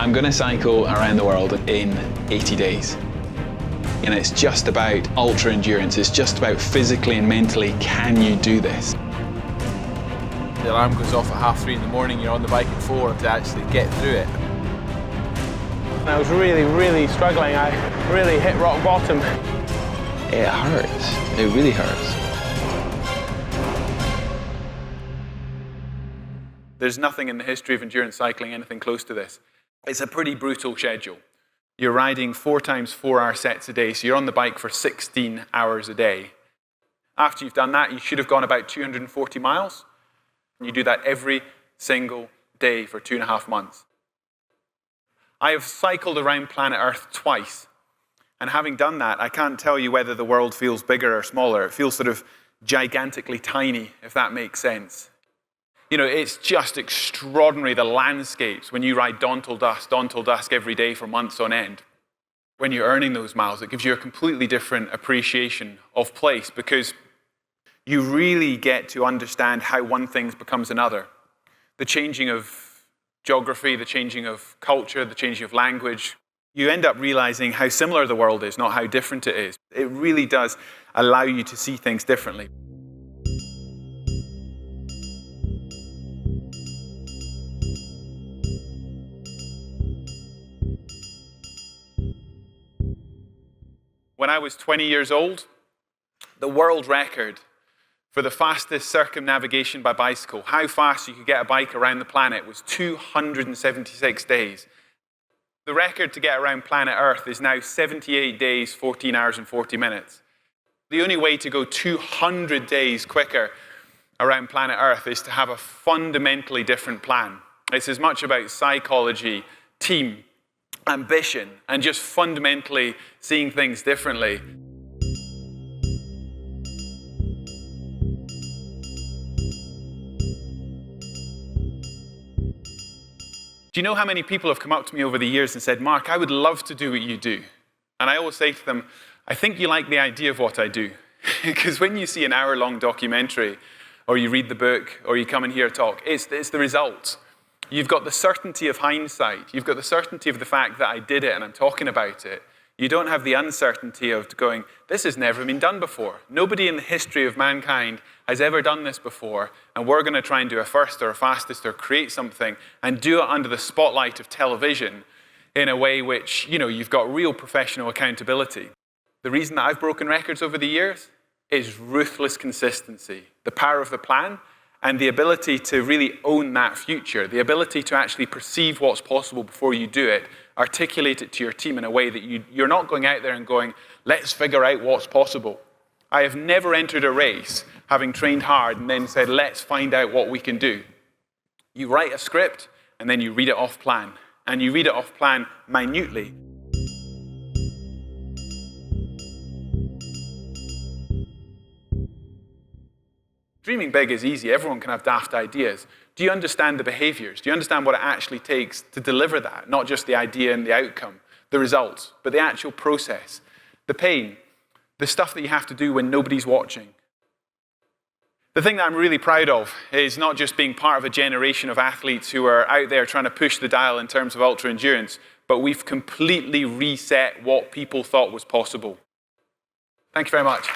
I'm going to cycle around the world in 80 days. And it's just about ultra endurance. It's just about physically and mentally, can you do this? The alarm goes off at 3:30 in the morning, you're on the bike at 4 to actually get through it. I was really struggling. I really hit rock bottom. It hurts. It really hurts. There's nothing in the history of endurance cycling anything close to this. It's a pretty brutal schedule. You're riding 4 times 4-hour sets a day, so you're on the bike for 16 hours a day. After you've done that, you should have gone about 240 miles. And you do that every single day for 2.5 months. I have cycled around planet Earth twice. And having done that, I can't tell you whether the world feels bigger or smaller. It feels sort of gigantically tiny, if that makes sense. You know, it's just extraordinary, the landscapes, when you ride dawn till dusk every day for months on end. When you're earning those miles, it gives you a completely different appreciation of place because you really get to understand how one thing becomes another. The changing of geography, the changing of culture, the changing of language. You end up realizing how similar the world is, not how different it is. It really does allow you to see things differently. When I was 20 years old, the world record for the fastest circumnavigation by bicycle, how fast you could get a bike around the planet, was 276 days. The record to get around planet Earth is now 78 days, 14 hours and 40 minutes. The only way to go 200 days quicker around planet Earth is to have a fundamentally different plan. It's as much about psychology, team, ambition, and just fundamentally seeing things differently. Do you know how many people have come up to me over the years and said, Mark, I would love to do what you do? And I always say to them, I think you like the idea of what I do. Because when you see an hour-long documentary, or you read the book, or you come and hear a talk, it's the results. You've got the certainty of hindsight. You've got the certainty of the fact that I did it and I'm talking about it. You don't have the uncertainty of going, this has never been done before. Nobody in the history of mankind has ever done this before, and we're going to try and do a first or a fastest or create something and do it under the spotlight of television in a way which, you know, you've got real professional accountability. The reason that I've broken records over the years is ruthless consistency, the power of the plan, and the ability to really own that future, the ability to actually perceive what's possible before you do it, articulate it to your team in a way that you're not going out there and going, let's figure out what's possible. I have never entered a race having trained hard and then said, let's find out what we can do. You write a script and then you read it off plan. And you read it off plan minutely. Dreaming big is easy. Everyone can have daft ideas. Do you understand the behaviors? Do you understand what it actually takes to deliver that? Not just the idea and the outcome, the results, but the actual process, the pain, the stuff that you have to do when nobody's watching. The thing that I'm really proud of is not just being part of a generation of athletes who are out there trying to push the dial in terms of ultra endurance, but we've completely reset what people thought was possible. Thank you very much.